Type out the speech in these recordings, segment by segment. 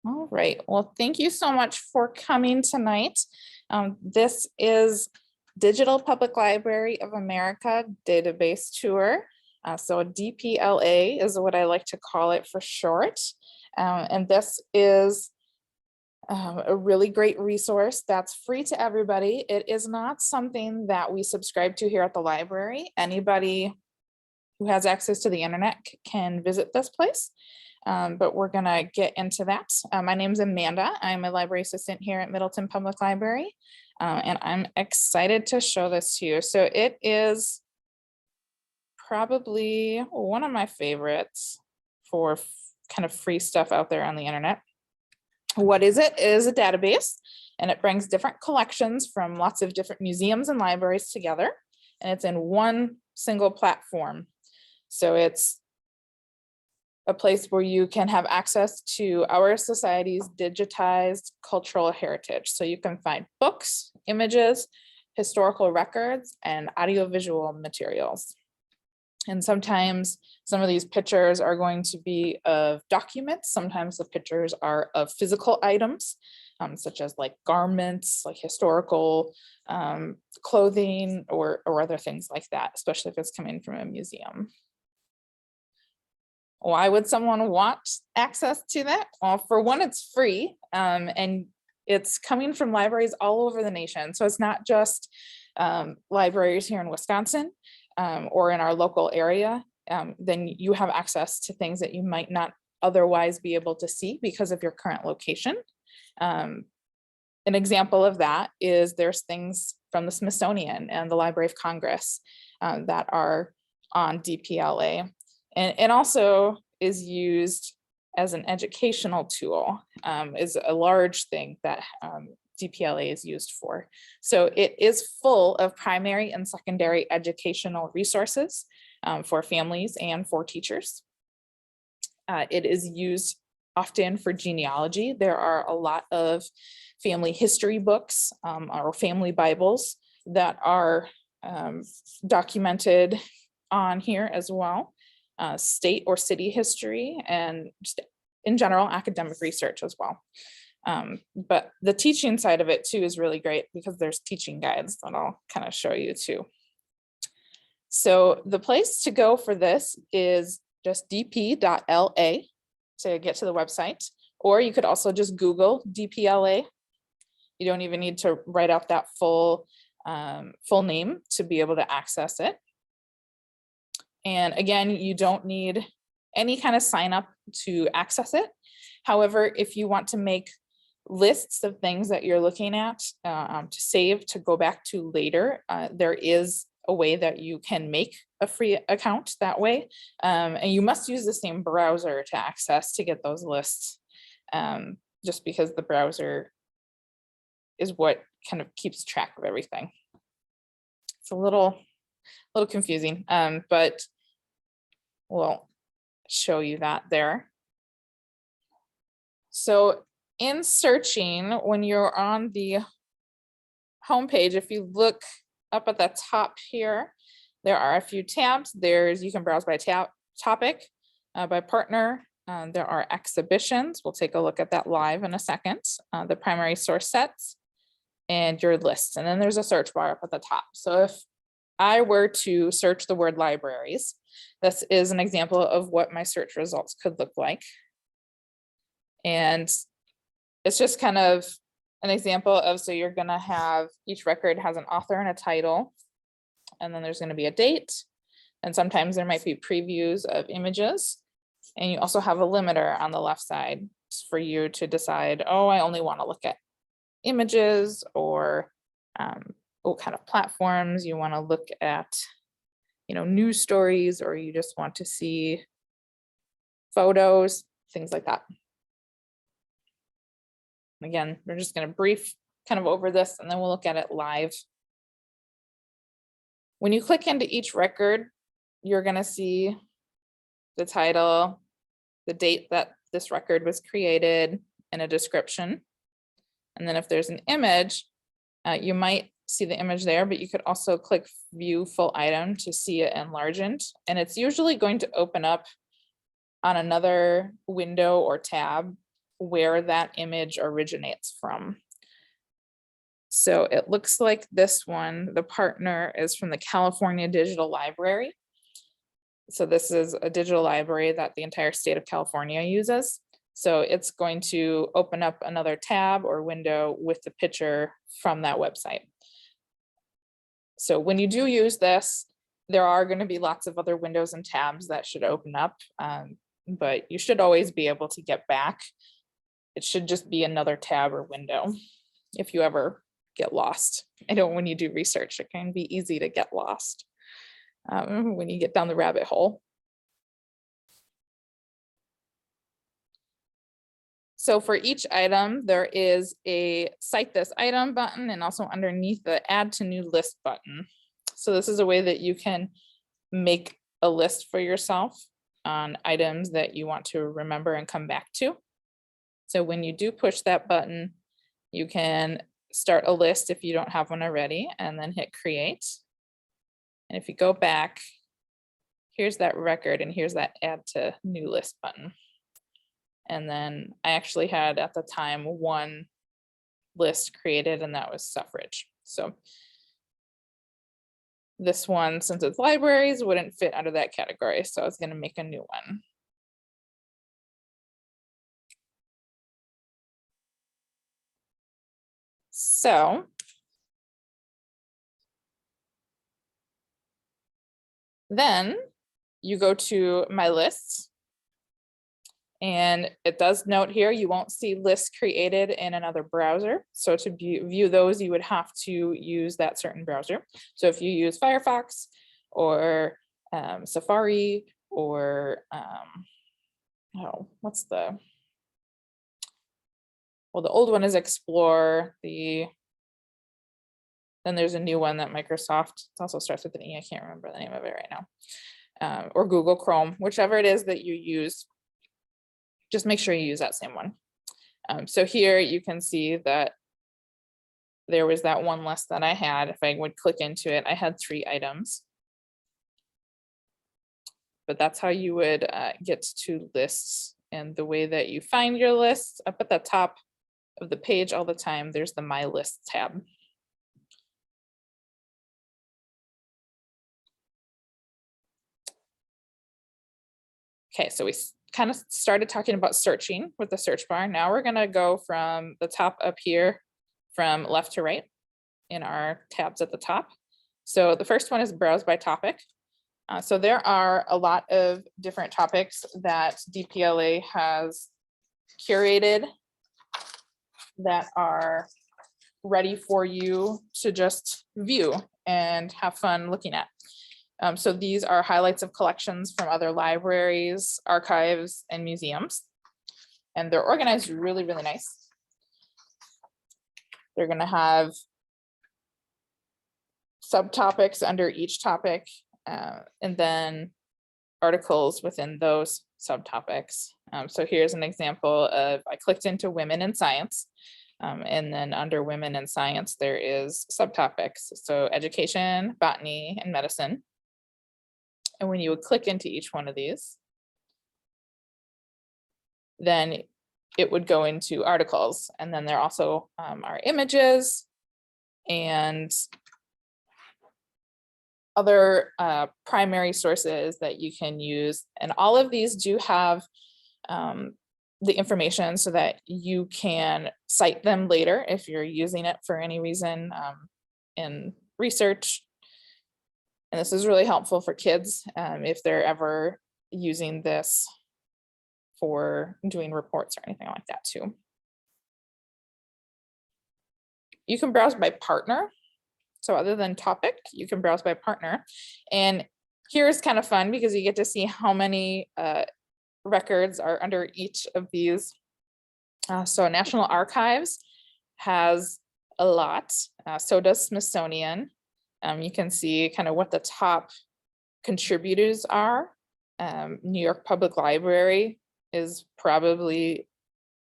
All right. Well, thank you so much for coming tonight. This is Digital Public Library of America Database Tour. So DPLA is what I like to call it for short. And this is a really great resource that's free to everybody. It is not something that we subscribe to here at the library. Anybody who has access to the internet can visit this place. But we're gonna get into that. My name is Amanda. I'm a library assistant here at Middleton Public Library. And I'm excited to show this to you. So it is probably one of my favorites for kind of free stuff out there on the internet. What is it? It is a database, and it brings different collections from lots of different museums and libraries together, and it's in one single platform. So it's a place where you can have access to our society's digitized cultural heritage. So you can find books, images, historical records, and audiovisual materials. And sometimes some of these pictures are going to be of documents. Sometimes the pictures are of physical items, such as like garments, like historical clothing or other things like that, especially if it's coming from a museum. Why would someone want access to that? Well, for one, it's free, and it's coming from libraries all over the nation. So it's not just libraries here in Wisconsin or in our local area. Then you have access to things that you might not otherwise be able to see because of your current location. An example of that is there's things from the Smithsonian and the Library of Congress that are on DPLA. And it also is used as an educational tool, is a large thing that DPLA is used for. So it is full of primary and secondary educational resources for families and for teachers. It is used often for genealogy. There are a lot of family history books or family Bibles that are documented on here as well. State or city history, and just in general academic research as well. But the teaching side of it too is really great because there's teaching guides that I'll kind of show you too. So the place to go for this is just dp.la to get to the website, or you could also just Google DPLA. You don't even need to write out that full name to be able to access it. And again, you don't need any kind of sign up to access it. However, if you want to make lists of things that you're looking at to save, to go back to later, there is a way that you can make a free account that way. And you must use the same browser to access to get those lists, just because the browser is what kind of keeps track of everything. It's a little confusing, but we'll show you that there. So in searching, when you're on the homepage, if you look up at the top here, there are a few tabs. You can browse by topic, by partner. There are exhibitions. We'll take a look at that live in a second. The primary source sets and your lists. And then there's a search bar up at the top. So if I were to search the word libraries, this is an example of what my search results could look like. And it's just kind of an example of, so you're gonna have, each record has an author and a title, and then there's gonna be a date. And sometimes there might be previews of images. And you also have a limiter on the left side for you to decide, oh, I only wanna look at images, or what kind of platforms you wanna look at, news stories, or you just want to see photos, things like that. Again, we're just going to brief kind of over this, and then we'll look at it live. When you click into each record, you're going to see the title, the date that this record was created, and a description. And then if there's an image, you might see the image there, but you could also click view full item to see it enlarged. And it's usually going to open up on another window or tab where that image originates from. So it looks like this one, the partner is from the California Digital Library. So this is a digital library that the entire state of California uses. So it's going to open up another tab or window with the picture from that website. So when you do use this, there are going to be lots of other windows and tabs that should open up, but you should always be able to get back. It should just be another tab or window if you ever get lost. I know when you do research, it can be easy to get lost when you get down the rabbit hole. So for each item, there is a Cite This Item button and also underneath the Add to New List button. So this is a way that you can make a list for yourself on items that you want to remember and come back to. So when you do push that button, you can start a list if you don't have one already, and then hit create. And if you go back, here's that record and here's that Add to New List button. And then I actually had at the time one list created, and that was suffrage. So this one, since it's libraries, wouldn't fit under that category. So I was going to make a new one. So then you go to my lists, and it does note here you won't see lists created in another browser. So to view those, you would have to use that certain browser. So if you use Firefox or Safari or oh, what's the, well, the old one is Explorer. Then there's a new one that Microsoft, it also starts with an E, I can't remember the name of it right now, or Google Chrome, whichever it is that you use, just make sure you use that same one. So here you can see that there was that one list that I had. If I would click into it, I had 3 items. But that's how you would get to lists, and the way that you find your lists. Up at the top of the page all the time, there's the My List tab. Okay, so we kind of started talking about searching with the search bar. Now we're going to go from the top up here, from left to right in our tabs at the top. So the first one is browse by topic. So there are a lot of different topics that DPLA has curated that are ready for you to just view and have fun looking at. So these are highlights of collections from other libraries, archives, and museums. And they're organized really, really nice. They're going to have subtopics under each topic, and then articles within those subtopics. So here's an example of, I clicked into women in science, and then under women in science, there is subtopics. So education, botany, and medicine. And when you would click into each one of these, then it would go into articles. And then there also are images and other primary sources that you can use. And all of these do have the information so that you can cite them later if you're using it for any reason in research. And this is really helpful for kids if they're ever using this for doing reports or anything like that too. You can browse by partner. So other than topic, you can browse by partner. And here's kind of fun because you get to see how many records are under each of these. So National Archives has a lot. So does Smithsonian. You can see kind of what the top contributors are. New York Public Library is probably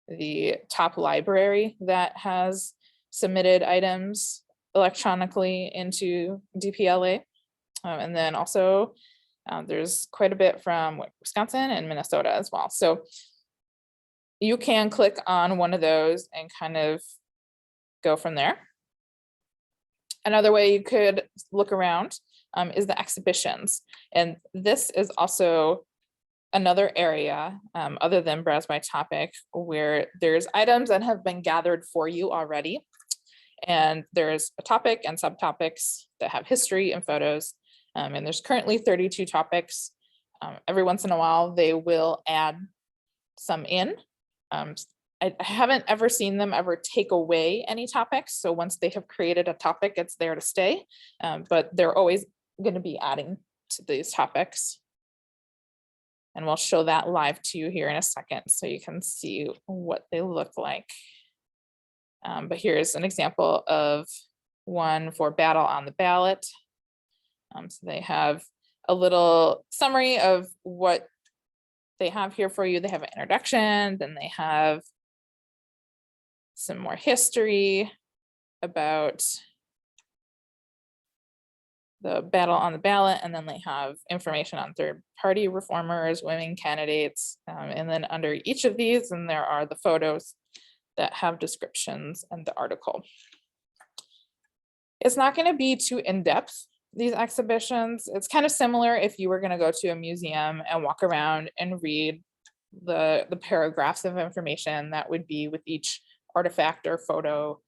the top library that has submitted items electronically into DPLA. And then also there's quite a bit from Wisconsin and Minnesota as well. So you can click on one of those and kind of go from there. Another way you could look around is the exhibitions. And this is also another area other than browse by topic where there's items that have been gathered for you already. And there's a topic and subtopics that have history and photos. And there's currently 32 topics. Every once in a while, they will add some in. I haven't ever seen them ever take away any topics. So once they have created a topic, it's there to stay. But they're always going to be adding to these topics. And we'll show that live to you here in a second so you can see what they look like. But here's an example of one for battle on the ballot. So they have a little summary of what they have here for you. They have an introduction, then they have some more history about the battle on the ballot, and then they have information on third-party reformers, women candidates, and then under each of these, and there are the photos that have descriptions and the article. It's not going to be too in-depth, these exhibitions. It's kind of similar if you were going to go to a museum and walk around and read the paragraphs of information that would be with each artifact or photo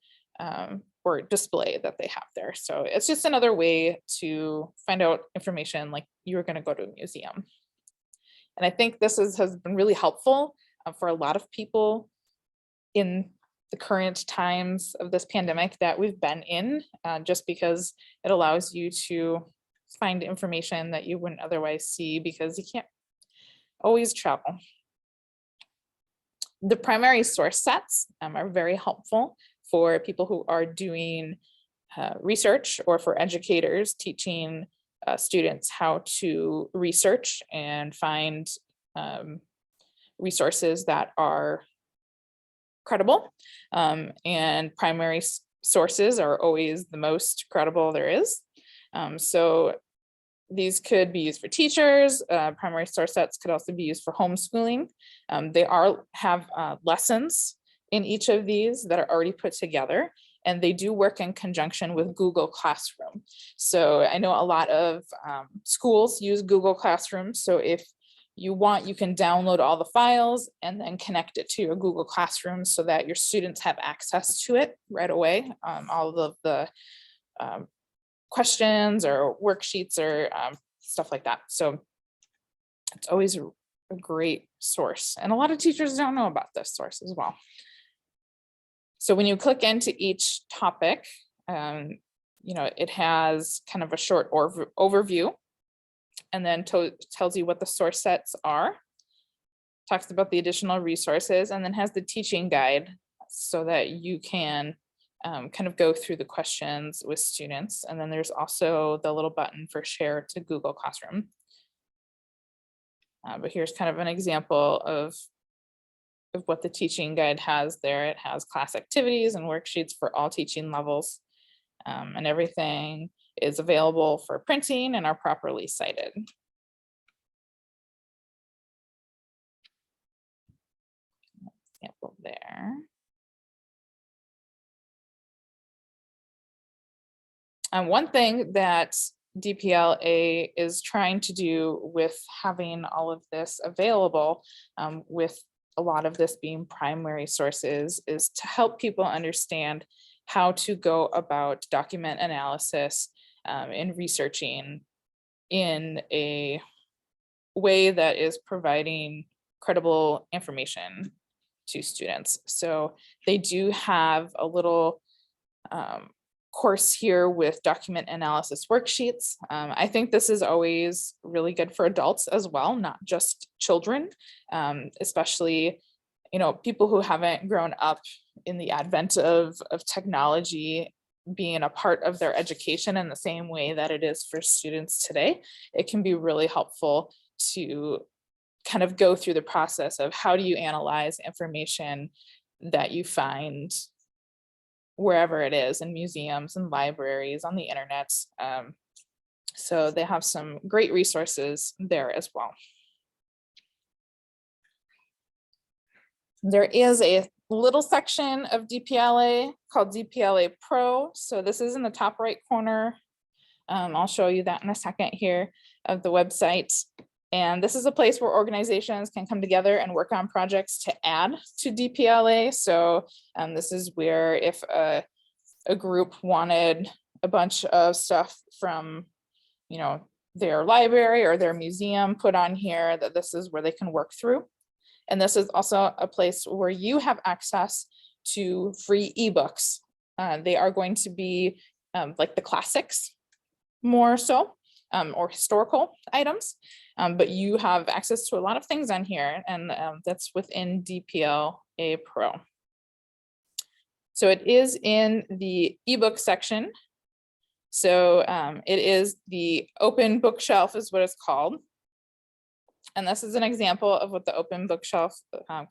or display that they have there. So it's just another way to find out information like you were going to go to a museum. And I think this has been really helpful for a lot of people in the current times of this pandemic that we've been in, just because it allows you to find information that you wouldn't otherwise see because you can't always travel. The primary source sets are very helpful for people who are doing research or for educators teaching students how to research and find resources that are credible. And primary sources are always the most credible there is. So these could be used for teachers. Primary source sets could also be used for homeschooling. They have lessons in each of these that are already put together, and they do work in conjunction with Google Classroom. So I know a lot of schools use Google Classroom. So if you want, you can download all the files and then connect it to your Google Classroom so that your students have access to it right away. All of the questions or worksheets or stuff like that. So it's always a great source. And a lot of teachers don't know about this source as well. So when you click into each topic, it has kind of a short overview and then tells you what the source sets are, talks about the additional resources, and then has the teaching guide so that you can kind of go through the questions with students. And then there's also the little button for share to Google Classroom. But here's kind of an example of what the teaching guide has there. It has class activities and worksheets for all teaching levels, and everything is available for printing and are properly cited. Example there. One thing that DPLA is trying to do with having all of this available, with a lot of this being primary sources, is to help people understand how to go about document analysis and researching in a way that is providing credible information to students. So they do have a little course here with document analysis worksheets. I think this is always really good for adults as well, not just children, especially people who haven't grown up in the advent of technology being a part of their education in the same way that it is for students today. It can be really helpful to kind of go through the process of how do you analyze information that you find wherever it is, in museums and libraries, on the internet. So they have some great resources there as well. There is a little section of DPLA called DPLA Pro. So this is in the top right corner. I'll show you that in a second here of the website. And this is a place where organizations can come together and work on projects to add to DPLA. So this is where if a group wanted a bunch of stuff from, you know, their library or their museum put on here, that this is where they can work through. And this is also a place where you have access to free ebooks. They are going to be like the classics more so, or historical items, but you have access to a lot of things on here, and that's within DPLA Pro. So it is in the ebook section. So it is the open bookshelf is what it's called. And this is an example of what the open bookshelf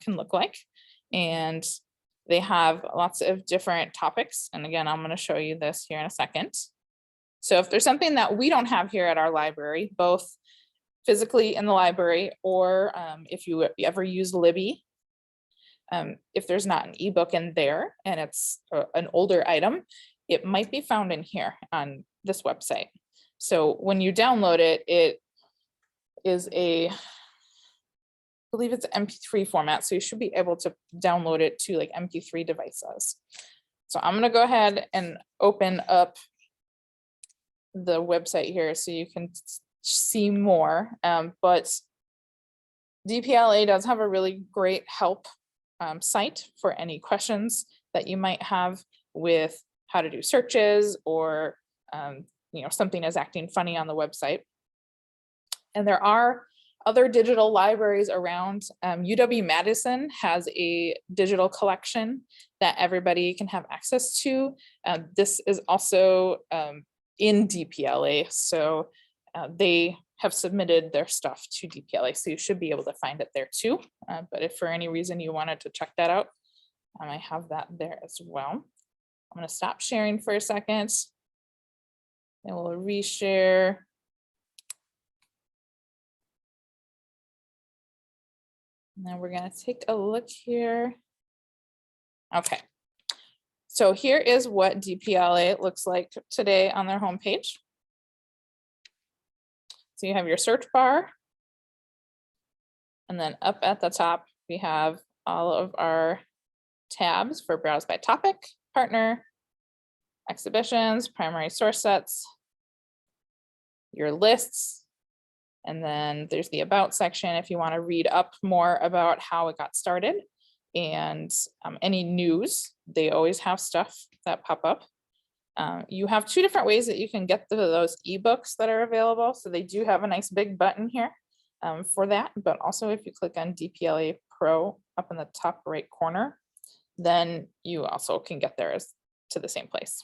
can look like. And they have lots of different topics. And again, I'm going to show you this here in a second. So if there's something that we don't have here at our library, both physically in the library, or if you ever use Libby, if there's not an ebook in there and it's an older item, it might be found in here on this website. So when you download it, it is I believe it's an MP3 format. So you should be able to download it to like MP3 devices. So I'm going to go ahead and open up the website here so you can see more. But DPLA does have a really great help site for any questions that you might have with how to do searches, or you know, something is acting funny on the website. And there are other digital libraries around. UW-Madison has a digital collection that everybody can have access to. This is also in DPLA, so they have submitted their stuff to DPLA, so you should be able to find it there too. But if for any reason you wanted to check that out, I have that there as well. I'm going to stop sharing for a second, and we'll reshare. And then we're going to take a look here. Okay. So here is what DPLA looks like today on their homepage. So you have your search bar. And then up at the top, we have all of our tabs for browse by topic, partner, exhibitions, primary source sets, your lists. And then there's the about section if you want to read up more about how it got started, and any news. They always have stuff that pop up. You have two different ways that you can get those ebooks that are available. So they do have a nice big button here for that, but also if you click on DPLA Pro up in the top right corner, then you also can get there to the same place.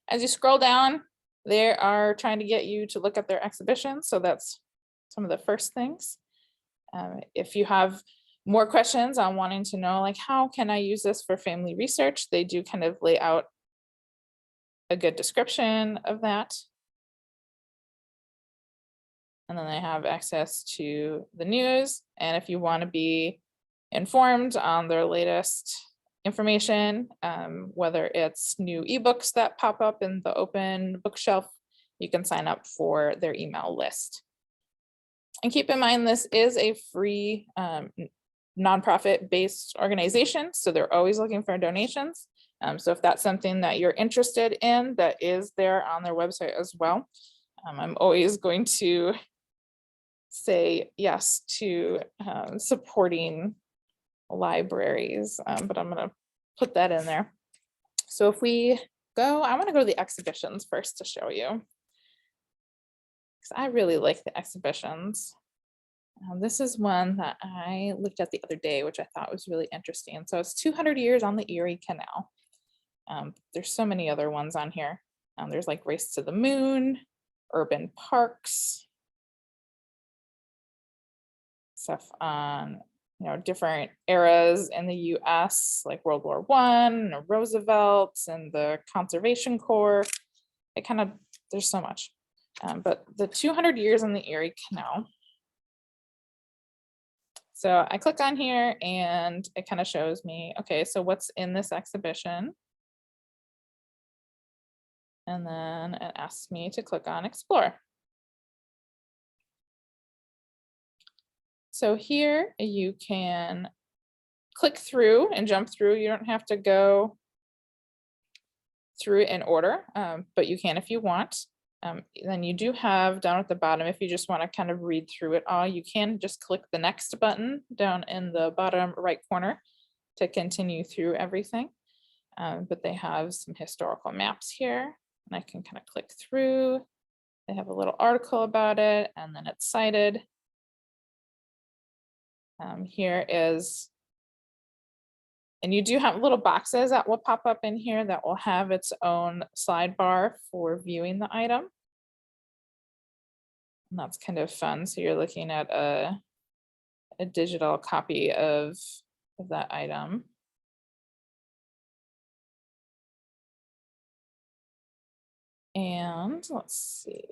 As you scroll down, they are trying to get you to look at their exhibitions. So that's some of the first things. If you have more questions on wanting to know, like, how can I use this for family research? They do kind of lay out a good description of that. And then they have access to the news. And if you want to be informed on their latest information, whether it's new ebooks that pop up in the open bookshelf, you can sign up for their email list. And keep in mind, this is a free nonprofit-based organization, so they're always looking for donations. So if that's something that you're interested in, that is there on their website as well. I'm always going to say yes to supporting libraries, but I'm going to put that in there. So if we go, I want to go to the exhibitions first to show you, because I really like the exhibitions. This is one that I looked at the other day, which I thought was really interesting. So it's 200 years on the Erie Canal. There's so many other ones on here. There's like Race to the Moon, urban parks, stuff on, you know, different eras in the US, like World War I, and Roosevelt, and the Conservation Corps. It kind of, there's so much. But the 200 years on the Erie Canal. So I click on here and it kind of shows me, okay, so what's in this exhibition? And then it asks me to click on explore. So here you can click through and jump through. You don't have to go through it in order, but you can if you want. Then you do have down at the bottom, if you just want to kind of read through it all, you can just click the next button down in the bottom right corner to continue through everything. But they have some historical maps here, and I can kind of click through. They have a little article about it, and then it's cited. Here is, and you do have little boxes that will pop up in here that will have its own sidebar for viewing the item. And that's kind of fun. So you're looking at a digital copy of that item. And let's see.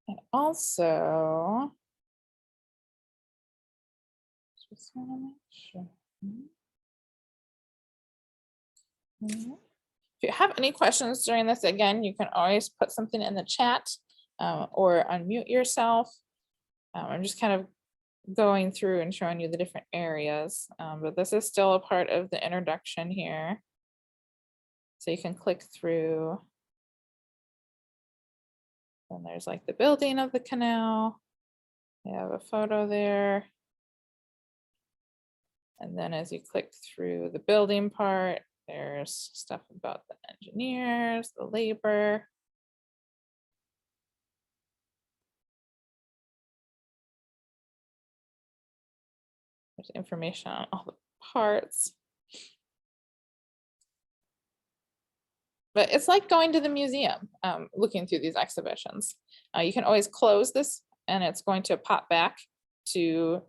And also, just want to make sure. If you have any questions during this, again, you can always put something in the chat or unmute yourself. I'm just kind of going through and showing you the different areas, but this is still a part of the introduction here. So you can click through. And there's like the building of the canal. You have a photo there. And then as you click through the building part, there's stuff about the engineers, the labor. There's information on all the parts. But it's like going to the museum, looking through these exhibitions. You can always close this and it's going to pop back to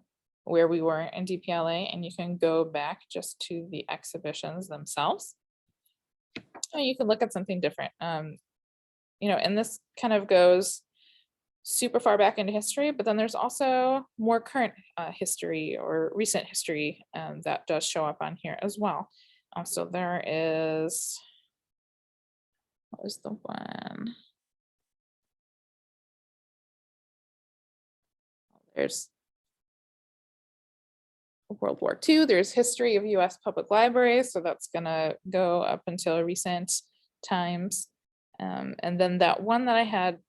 where we were in DPLA, and you can go back just to the exhibitions themselves. And you can look at something different. You know, and this kind of goes super far back into history, but then there's also more current history or recent history that does show up on here as well. So there is, what was the one? There's World War II, there's history of US public libraries, so that's gonna go up until recent times. And then that one that I had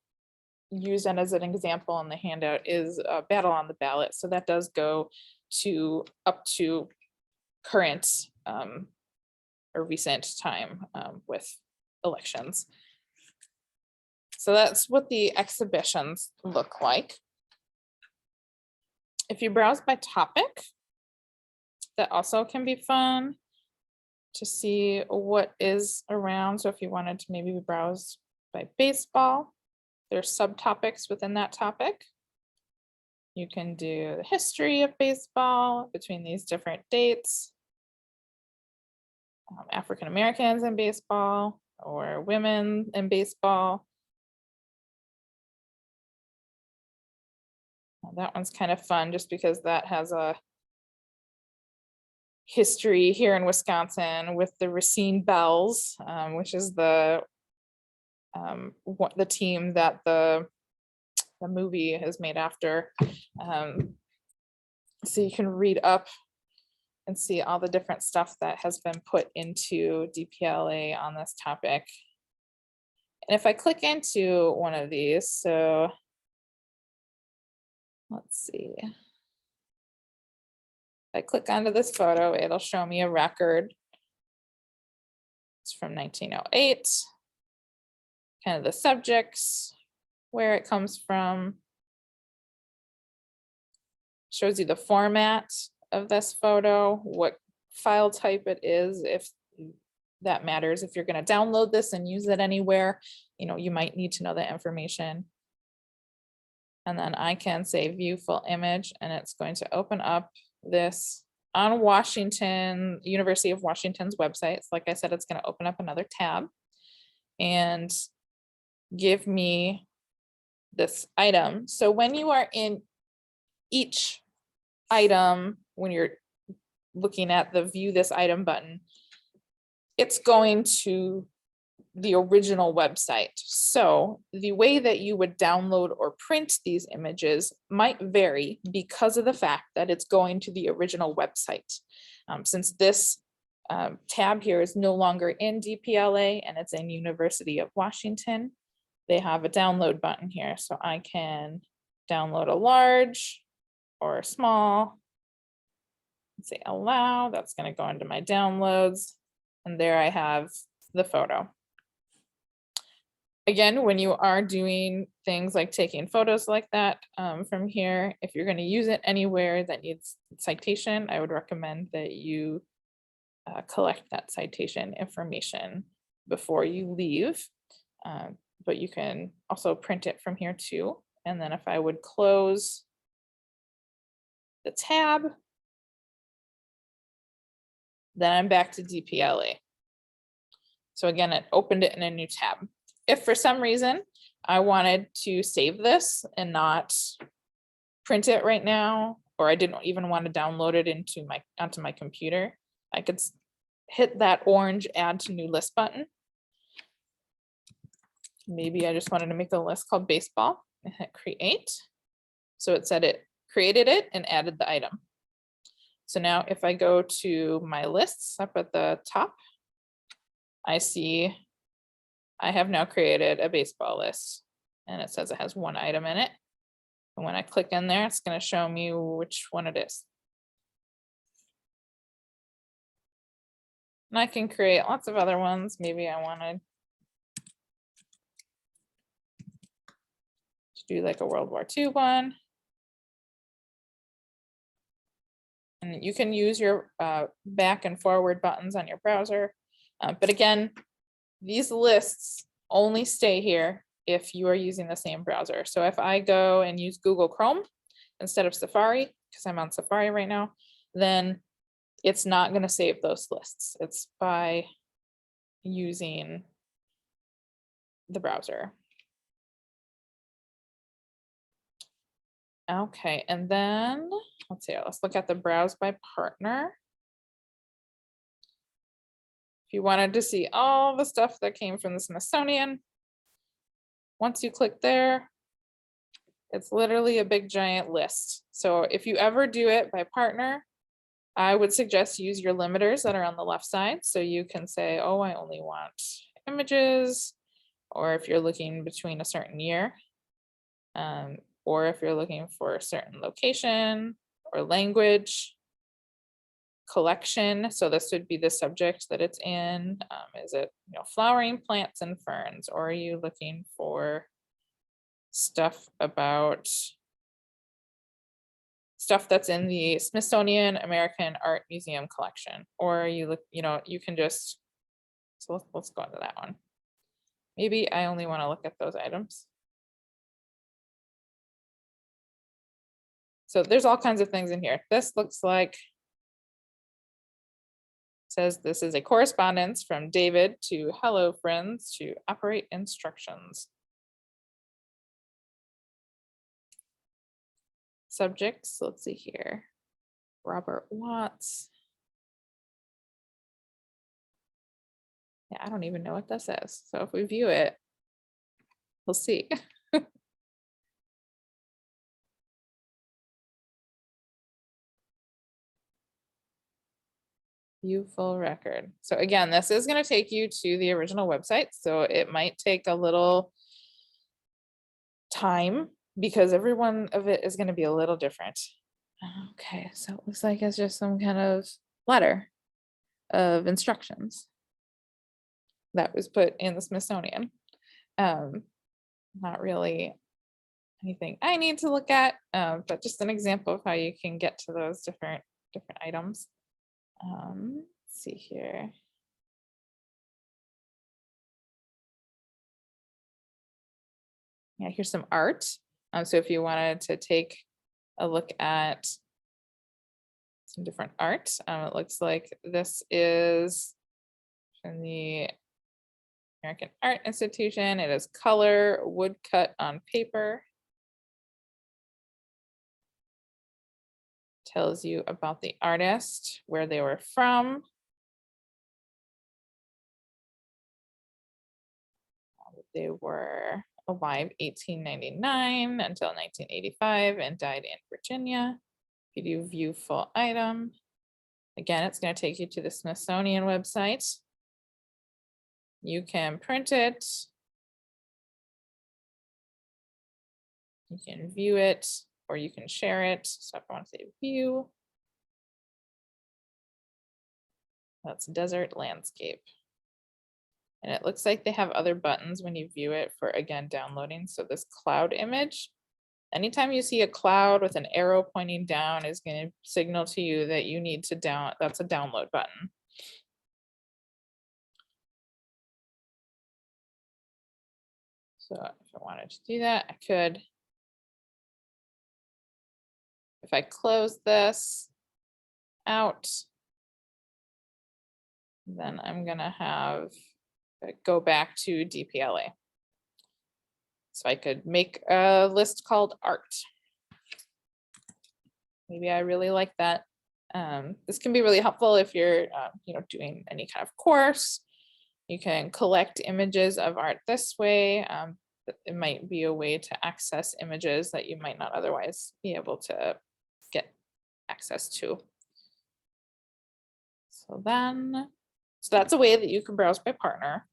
used as an example in the handout is Battle on the Ballot. So that does go to up to current or recent time with elections. So that's what the exhibitions look like. If you browse by topic, that also can be fun to see what is around. So if you wanted to maybe browse by baseball, there's subtopics within that topic. You can do the history of baseball between these different dates. African Americans in baseball or women in baseball. That one's kind of fun just because that has a history here in Wisconsin with the Racine Bells, which is the team that the movie is made after. So you can read up and see all the different stuff that has been put into DPLA on this topic. And if I click into one of these, so let's see. If I click onto this photo, it'll show me a record. It's from 1908. Kind of the subjects, where it comes from. Shows you the format of this photo, what file type it is, if that matters. If you're going to download this and use it anywhere, you know, you might need to know that information. And then I can say view full image, and it's going to open up this on Washington, University of Washington's website. So like I said, it's going to open up another tab. And give me this item. So when you are in each item, when you're looking at the view this item button, it's going to the original website. So the way that you would download or print these images might vary because of the fact that it's going to the original website. Since this tab here is no longer in DPLA and it's in University of Washington, they have a download button here. So I can download a large or a small. Say allow, that's going to go into my downloads. And there I have the photo. Again, when you are doing things like taking photos like that from here, if you're going to use it anywhere that needs citation, I would recommend that you collect that citation information before you leave. But you can also print it from here too. And then if I would close the tab, then I'm back to DPLA. So again, it opened it in a new tab. If for some reason I wanted to save this and not print it right now, or I didn't even want to download it onto my computer, I could hit that orange add to new list button. Maybe I just wanted to make a list called baseball and hit create. So it said it created it and added the item. So now if I go to my lists up at the top, I see I have now created a baseball list and it says it has one item in it. And when I click in there, it's going to show me which one it is. And I can create lots of other ones. Maybe I wanted to do like a World War II one. And you can use your back and forward buttons on your browser. But again, these lists only stay here if you are using the same browser. So if I go and use Google Chrome instead of Safari, because I'm on Safari right now, then it's not going to save those lists. It's by using the browser. Okay, and then let's see, let's look at the browse by partner. If you wanted to see all the stuff that came from the Smithsonian, once you click there, it's literally a big giant list. So if you ever do it by partner, I would suggest use your limiters that are on the left side. So you can say, oh, I only want images, or if you're looking between a certain year, or if you're looking for a certain location or language, collection. So this would be the subject that it's in. Is it, flowering plants and ferns, or are you looking for stuff about stuff that's in the Smithsonian American Art Museum collection? Or you look, you can just, so let's go into that one. Maybe I only want to look at those items. So there's all kinds of things in here. This looks like, says this is a correspondence from David to hello friends to operate instructions. Subjects, let's see here. Robert Watts. Yeah, I don't even know what that says. So if we view it, we'll see. View full record. So again, this is going to take you to the original website. So it might take a little time because every one of it is going to be a little different. Okay, so it looks like it's just some kind of letter of instructions that was put in the Smithsonian. Not really anything I need to look at, but just an example of how you can get to those different items. Let's see here. Yeah, here's some art. So if you wanted to take a look at some different art, it looks like this is from the American Art Institution. It is color, woodcut on paper. Tells you about the artist, where they were from. They were alive 1899 until 1985 and died in Virginia. If you do view full item, again, it's going to take you to the Smithsonian website. You can print it. You can view it, or you can share it. So if I want to say view, that's desert landscape. And it looks like they have other buttons when you view it for, again, downloading. So this cloud image, anytime you see a cloud with an arrow pointing down is going to signal to you that you need to that's a download button. So if I wanted to do that, I could. If I close this out, then I'm going to have go back to DPLA. So I could make a list called art. Maybe I really like that. This can be really helpful if you're doing any kind of course. You can collect images of art this way. It might be a way to access images that you might not otherwise be able to get access to. So that's a way that you can browse by partner.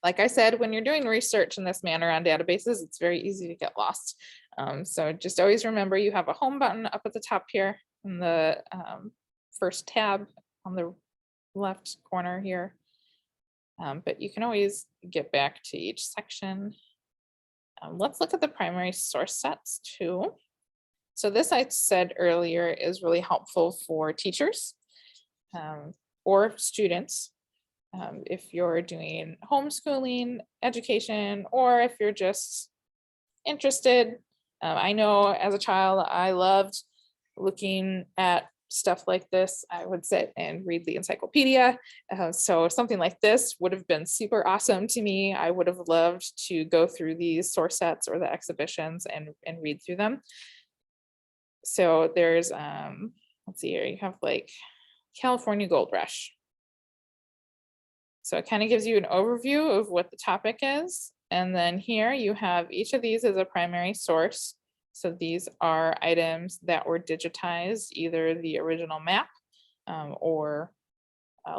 Like I said, when you're doing research in this manner on databases, it's very easy to get lost. So just always remember you have a home button up at the top here in the first tab on the left corner here. But you can always get back to each section. Let's look at the primary source sets too. So this, I said earlier, is really helpful for teachers or students. If you're doing homeschooling education, or if you're just interested. I know as a child, I loved looking at stuff like this. I would sit and read the encyclopedia. So something like this would have been super awesome to me. I would have loved to go through these source sets or the exhibitions and read through them. So there's, let's see here, you have like California Gold Rush. So it kind of gives you an overview of what the topic is. And then here you have each of these as a primary source. So these are items that were digitized, either the original map or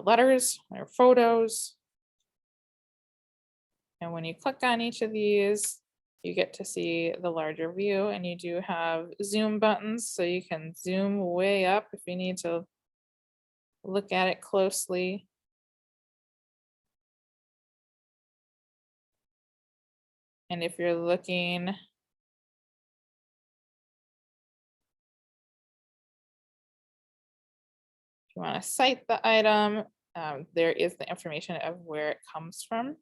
letters or photos. And when you click on each of these, you get to see the larger view, and you do have zoom buttons. So you can zoom way up if you need to look at it closely. And if you're looking, if you want to cite the item, there is the information of where it comes from.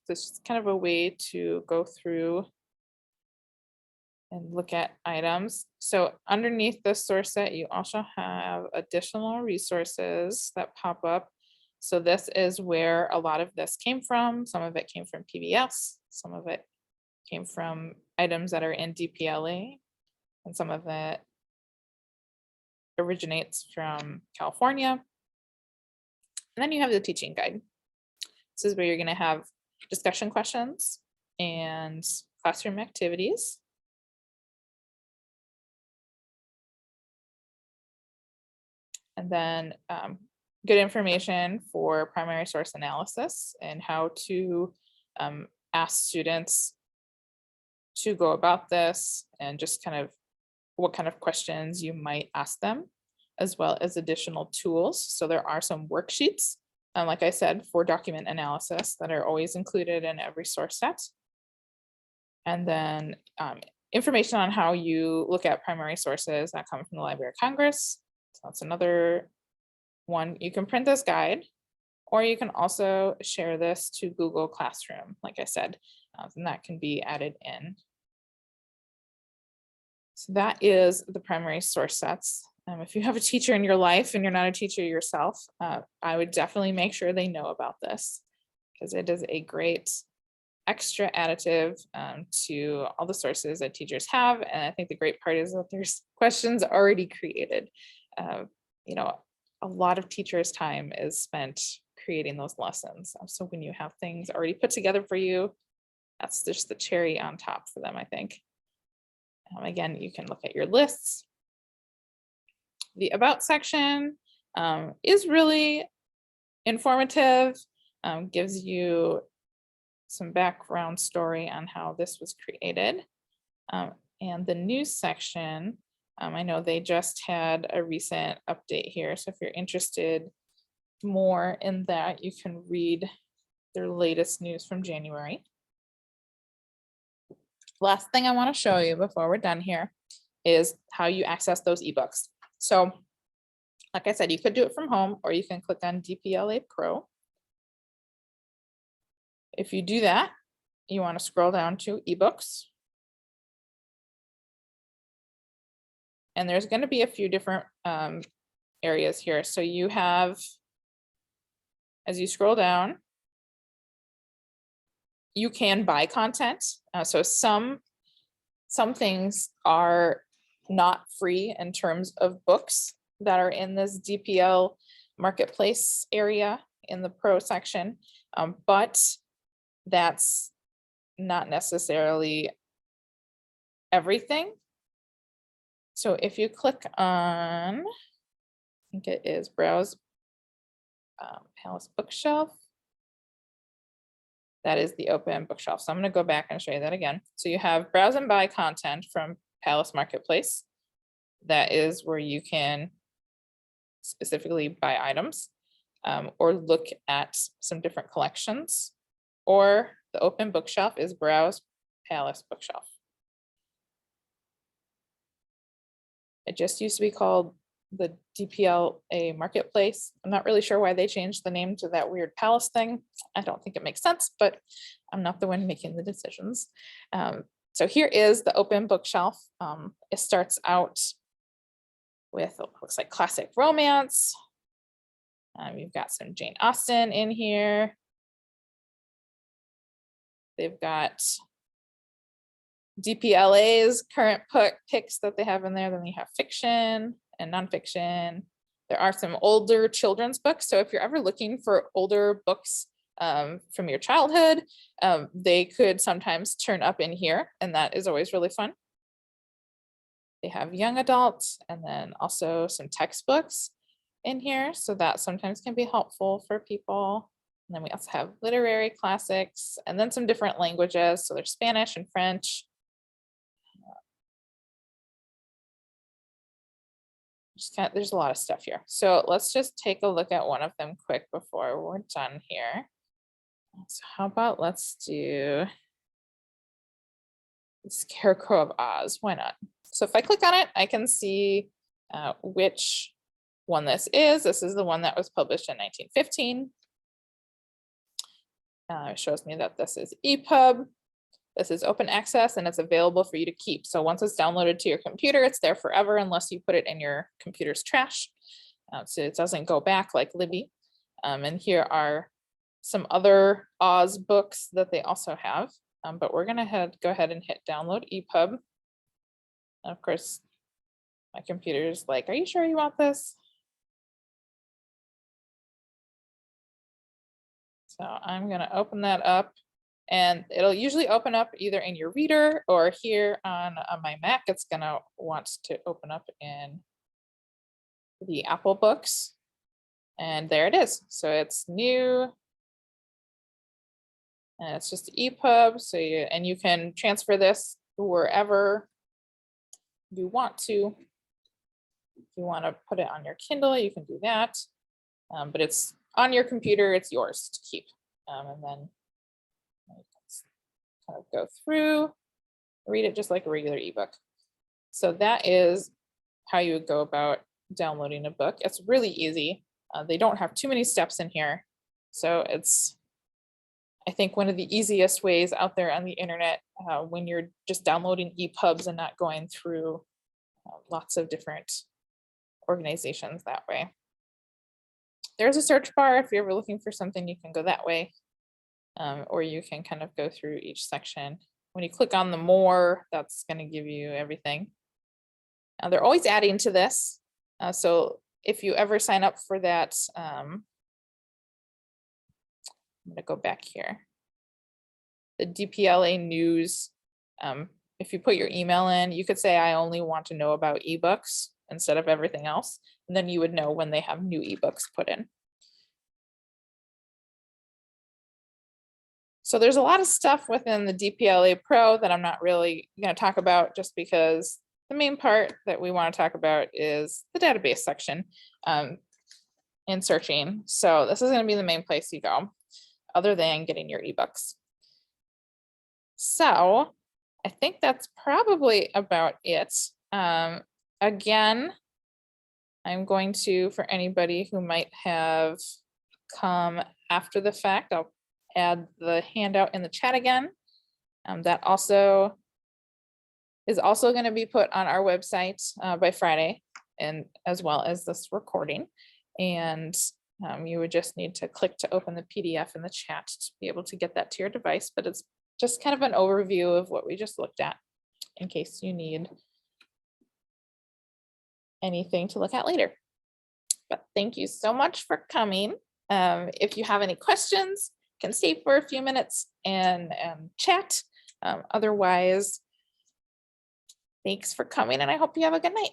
So it's just kind of a way to go through and look at items. So underneath the source set, you also have additional resources that pop up. So this is where a lot of this came from. Some of it came from PBS, some of it came from items that are in DPLA, and some of it originates from California. And then you have the teaching guide. This is where you're going to have discussion questions and classroom activities. And then good information for primary source analysis and how to ask students to go about this, and just kind of what kind of questions you might ask them, as well as additional tools. So there are some worksheets, like I said, for document analysis that are always included in every source set. And then information on how you look at primary sources that come from the Library of Congress. So that's another one. You can print this guide, or you can also share this to Google Classroom, like I said, and that can be added in. So that is the primary source sets. If you have a teacher in your life and you're not a teacher yourself, I would definitely make sure they know about this, because it is a great extra additive to all the sources that teachers have. And I think the great part is that there's questions already created. You know, a lot of teachers' time is spent creating those lessons. So when you have things already put together for you, that's just the cherry on top for them, I think. Again, you can look at your lists. The About section is really informative, gives you some background story on how this was created. And the News section, I know they just had a recent update here. So if you're interested more in that, you can read their latest news from January. Last thing I want to show you before we're done here is how you access those ebooks. So like I said, you could do it from home, or you can click on DPLA Pro. If you do that, you want to scroll down to ebooks. And there's going to be a few different areas here. So you have, as you scroll down, you can buy content. So some things are not free in terms of books that are in this DPL marketplace area in the Pro section, but that's not necessarily everything. So if you click on, I think it is Browse Palace Bookshelf. That is the open bookshelf. So I'm going to go back and show you that again. So you have browse and buy content from Palace Marketplace. That is where you can specifically buy items or look at some different collections. Or the open bookshelf is Browse Palace Bookshelf. It just used to be called the DPLA Marketplace. I'm not really sure why they changed the name to that weird palace thing. I don't think it makes sense, but I'm not the one making the decisions. So here is the open bookshelf. It starts out with, it looks like classic romance. You've got some Jane Austen in here. They've got DPLA's current picks that they have in there. Then you have fiction and nonfiction. There are some older children's books. So if you're ever looking for older books from your childhood, they could sometimes turn up in here, and that is always really fun. They have young adults and then also some textbooks in here. So that sometimes can be helpful for people. And then we also have literary classics and then some different languages. So there's Spanish and French. There's a lot of stuff here. So let's just take a look at one of them quick before we're done here. So how about let's do the Scarecrow of Oz. Why not? So if I click on it, I can see which one this is. This is the one that was published in 1915. It shows me that this is EPUB. This is open access and it's available for you to keep. So once it's downloaded to your computer, it's there forever unless you put it in your computer's trash. So it doesn't go back like Libby. And here are some other Oz books that they also have. But we're gonna go ahead and hit download EPUB. And of course, my computer is like, are you sure you want this? So I'm gonna open that up. And it'll usually open up either in your reader or here on my Mac, it's gonna want to open up in the Apple Books. And there it is. So it's new. And it's just EPUB. So you can transfer this wherever you want to. If you want to put it on your Kindle, you can do that. But it's on your computer, it's yours to keep. And then kind of go through, read it just like a regular ebook. So that is how you would go about downloading a book. It's really easy. They don't have too many steps in here. So it's, I think, one of the easiest ways out there on the internet when you're just downloading EPUBs and not going through lots of different organizations that way. There's a search bar. If you're ever looking for something, you can go that way. Or you can kind of go through each section. When you click on the more, that's going to give you everything. Now they're always adding to this. So if you ever sign up for that, I'm going to go back here. The DPLA news, if you put your email in, you could say, I only want to know about ebooks instead of everything else. And then you would know when they have new ebooks put in. So there's a lot of stuff within the DPLA Pro that I'm not really going to talk about, just because the main part that we want to talk about is the database section and searching. So this is going to be the main place you go, other than getting your ebooks. So I think that's probably about it. Again, I'm going to, for anybody who might have come after the fact, I'll add the handout in the chat again. That also is also going to be put on our website by Friday, and as well as this recording. And you would just need to click to open the PDF in the chat to be able to get that to your device. But it's just kind of an overview of what we just looked at in case you need anything to look at later. But thank you so much for coming. If you have any questions, can stay for a few minutes and chat. Otherwise, thanks for coming, and I hope you have a good night.